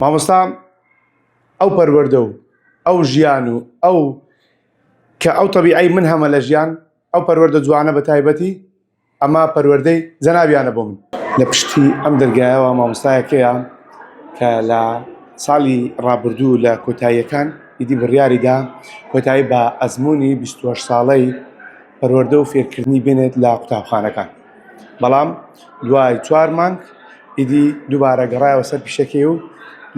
مامۆستا ئەو پەروەردە و ئەو ژیان و ئەو کە ئەو تەبیعەی من هەمە لە ژیان ئەو پەروەردە جوانە بە تایبەتی ئەمە پەروەردەی جەنابیانە بۆ من. لە پشتی ئەم دەرگایەوە مامۆستایەکەیە کە لە ساڵی ڕابردوو لە کۆتاییەکان ئیدی بڕیاریدا کۆتایی بە ئەزموونی 28 ساڵەی پەروەردە و فێرکردنی بێنێت لە قوتابخانەکان، بەڵام دوای 4 مانگ ئیدی دووبارە گەڕایەوە سەر پیشەکەی و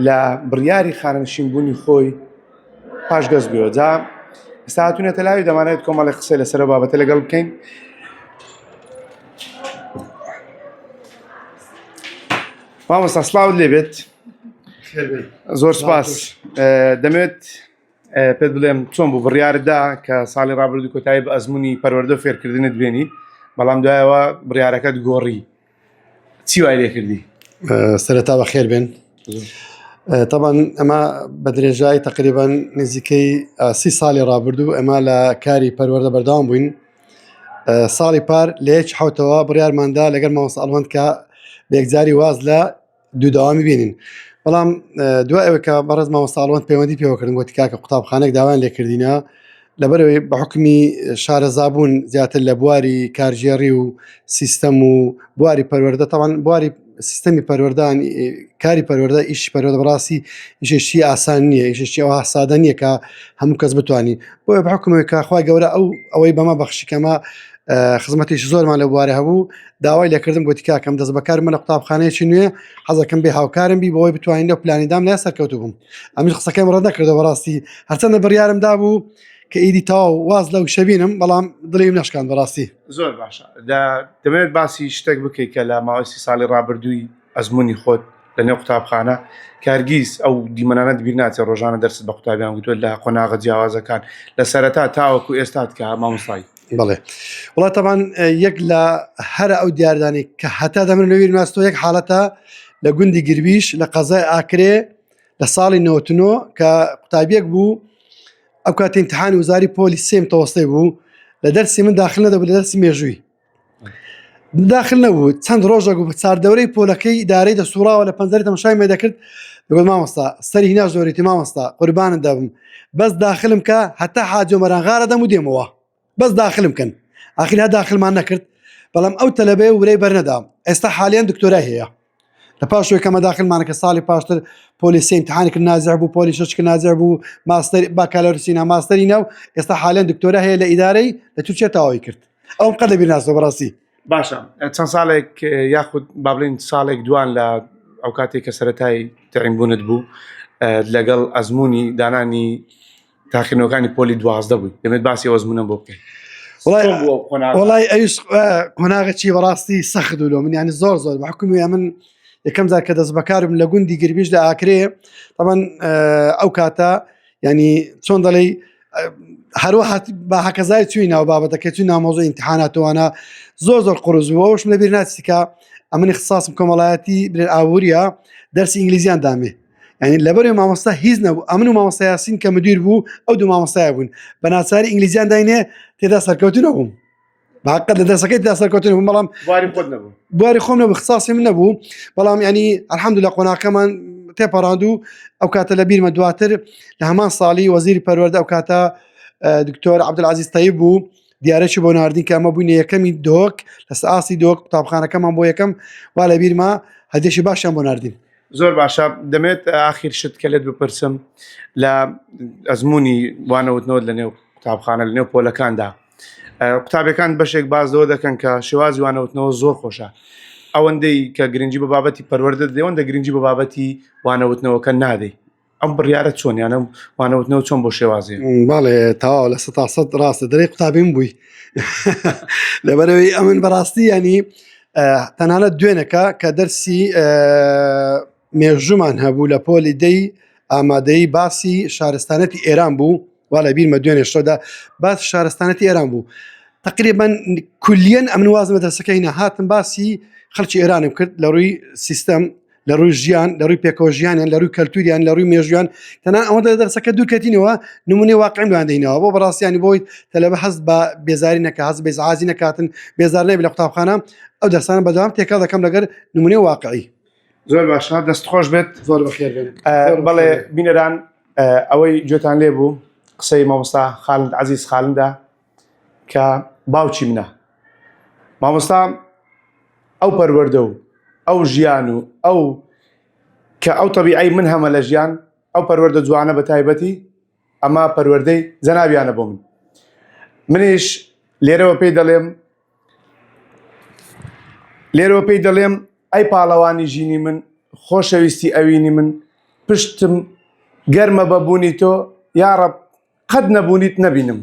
لە بڕیاری خانەنشینبوونی خۆی پاشگەز بووە. جا ئێستا هاتوونەتە لاوی دەمانێت کۆمەڵی قسەی لەسەر بابەتە لەگەڵ بکەین. مامۆستا سڵاوت لێبێت، زۆر سپاس. دەمەوێت پێت بڵێم چۆن بوو بڕیاردا کە ساڵی ڕابردوو کۆتایی بە ئەزموونی پەروەردە و فێرکردنت بێنی، بەڵام دوایەوە بڕیارەکەت گۆڕی، چی وای لێ کردی؟ سەرەتا بەخێر بێن. طبعا ئەمە بە درێژایی تقریبان نزیکەی 30 ساڵی ڕابردوو ئەمە لە کاری پەروەردە بەردەوام بووین. ساڵی پار لە یەک حوتەوە بڕیارماندا لەگەڵ مامۆستا ئەڵوەند کە بەیەکجاری واز لە دووداوامی بینین، بەڵام دوای ئەوە کە بەڕێز مامۆستا ئەڵوەند پەیوەندی پێوەکردن گوتی کاکە قوتابخانەیەک داوایان لێکردینە لەبەرەوەی بە حکمی شارەزابوون زیاتر لە بواری کارژێڕی و سیستەم و بواری پەروەردە، طبعا بواری سیستەمی پەروەردان کاری پەروەردە ئیشی پەروەردە بەڕاستی ئیشێکی ئاسان نییە، ئیشێکی ئەوە سادە نییە کە هەموو کەس بتوانین. بۆیە بە حکمەوەی کە خوای گەورە ئەوەی بەمە بەخشی کەمە خزمەتێکی زۆرمان لە بوارە هەبوو، داوای لێکردم گوتی کاکەم دەست بەکارمە لە قوتابخانەیەکی نوێ حەزەکەم بێ هاوکارم بی بەوەی بتوانین لەو پلانیدام لە سەرکەوتوو بووم. ئەمیش قسەکەم ڕەت نەکردەوە بەڕاستی، هەرچەندە بڕیارمدا بوو کە ئیدی تەواو واز لەو شەبینم، بەڵام دڵیم نەشکاند بەڕاستی. زۆر باشە. دەمەوێت باسی شتێک بکەیت کە لە ماوەی 30 ساڵی ڕابردووی ئەزموونی خۆت لە نێو قوتابخانە کارگیز ئەو دیمەنانەت بیر ناچێت ڕۆژانە دەرست بە قوتابیان گوتووە لە قۆناغە جیاوازەکان لە سەرەتا تاوەکو ئێستات کە مامۆستای. بەڵێ وڵات طبعا یەک لە هەرە ئەو دیاردانی کە هەتا دەمن لەویر ناستۆ یەک حاڵەتە لە گوندی گربیش لە قەزای ئاکرێ لە ساڵی 99 کە قوتابیەک بوو ئەو کاتی ئیمتیحانی وزاری پۆلی سێم تەوەستەی بوو لە دەرسی من داخل نەدەبوو لە دەرسی مێژووی داخل نەبوو، چەند ڕۆژێک بوو چاردەورەی پۆلەکەی ئیدارەی دەسووڕاوە لە پەنجەرەی تەماشای مێ دەکرد، دەگوت مامۆستا سەری هینا زۆریتی مامۆستا قوربانت دەبم بەس داخلم کە هەتا حاجۆ مەرانغارە دەم و دێمەوە بەس داخلم کەن. ئاخر ها داخلمان نەکرد، بەڵام ئەو تەلەبەیە ورەی بەرنەدا. ئێستا حالیان دکتۆرای هەیە لە پاشوی کەمە داخلمانەکە ساڵی پاشتر پۆلی سێ ئیمتیحانی کرد ناجح بوو، پۆلی شەش کرد ناجح بوو، ماستەر باکالۆرسینا ماستەری نەو، ئێستا حالیان دکتۆرا هەیە لە ئیدارەی لە تورکیا تەواوی کرد. ئەوم قەت لەبیر ناچێتەوە بەڕاستی. باشە، چەند ساڵێک یاخود با بڵێن ساڵێک دوان لە ئەو کاتێک کە سەرەتای تەعیینبوونت بوو لەگەڵ ئەزموونی دانانی تاقیکردنەوەکانی پۆلی 12 بووی، دەمێت باسی ئەو ئەزموونە بۆ بکەین. وڵای ئەویش قۆناغێکی بەڕاستی سەخت و لۆ من یانی زۆر زۆر بە حکومی من یەکەم جار کە دەست بەکارم لە گوندی گربیش لە ئاکرێ طبعا ئەو کاتە ینی چۆن دەڵێ هەروە بە هەکەزای چووی ناو بابەتەکە چوی نامۆزۆ ئیمتیحاناتەوەوانە زۆر زۆر قڕزبووە وشم لەبیر ناچی کە ئەمن اختصاصم کۆمەڵایەتی برێن ئاووریە دەرسی ئینگلیزیان دامێ، ینی لەبەرێ مامۆستا هیچ نەبوو، ئەمن و مامۆستا یاسین کە مدیر بوو ئەو دوو مامۆستایە بوون بە ناچاری ئینگلیزیان داینێ تێدا سەرکەوتو نەبووم، بەحەقەت لە دەرسەکەی تێدا سەرکەوتو نەبووم، بەڵام بواری خۆم نەبوو اختصاصی من نەبوو، بەڵام ینی الحەمدولله قۆناغەکەمان تێپەڕاند و ئەو کاتە لە بیرمە دواتر لە هەمان ساڵی وەزیری پەروەردە ئەو کاتە دکتۆر عەبدولعەزیز تەیب بوو، دیارەکی بۆ ناردین کە ئەمە بووینە یەکەمی دۆک لە سەئاسی دۆک قوتابخانەکەمان بۆ یەکەم وا لە بیرما هەدێشی باشیان بۆ ناردین. زۆر باشە. دەمێت ئاخیر شت کە لێت بپرسم لە ئەزموونی وانەوتنەوە لە نێو قوتابخانە لە نێو پۆلەکاندا قوتابەکان بەشێک بازەوە دەکەن کە شێوازی وانەوتنەوە زۆر خۆشە، ئەوەندەی کە گرنگی بە بابەتی پەروەردە دەوەندە گرنگی بە بابەتی وانەوتنەوەکە نادەی، ئەم بڕیارە چۆن یانە وانەوتنەوە چۆن بۆ شێوازیە؟ باڵێ تەواو لە 100% ڕاستە دەرەی قوتابیم بووی لەبەرەوەی ئەمن بەڕاستی ینی تەنانەت دوێنەکە کە دەرسی مێژومان هەبوو لە پۆلی دەی ئامادەی باسی شارستانەتی ئێران بوو، وا لە بیرمە دوێنێ شۆدا باس شارستانەتی ئێران بوو، تقریبا کولیەن ئەمن وازمە دەرسەکەی نەهاتم باسی خەڵکی ئێرانم کرد لە ڕووی سیستەم لە ڕووی ژیان لە ڕووی پێکۆژیانیان لە ڕووی کەلتوریان لە ڕووی مێژویان تەنان ئەوەندە دەرسەکە دوورکەتینەوە نمونەی واقعیم لەوان دەینەوە بۆ بەڕاستیانی بۆی تەلەبە حەز بە بێزاری نەکە حەز بێزعازی نەکاتن بێزار نەبێت لە قوتابخانە ئەو دەرسانە بەدەوام تێکەڵ دەکەم لەگەر نمونەی واقعی زۆر باشە دەستخۆش بێت زۆر بەخێر بێن بەڵێ بینەران ئەوەی گوێتان لێ بوو قسەی مامۆستا خاڵند عەزیز خاڵندە کە باوکی منە مامۆستا ئەو پەروەردە و ئەو ژیان و ئەو کە ئەو تەبیعەی من هەمە لە ژیان ئەو پەروەردە جوانە بە تایبەتی ئەمە پەروەردەی جەنابیانە بۆ من منیش لێرەوە پێی دەڵێم ئەی پاڵەوانی ژینی من خۆشەویستی ئەوینی من پشتم گەرمە بەبوونی تۆ یا ڕەب قەت نەبوونیت نەبینم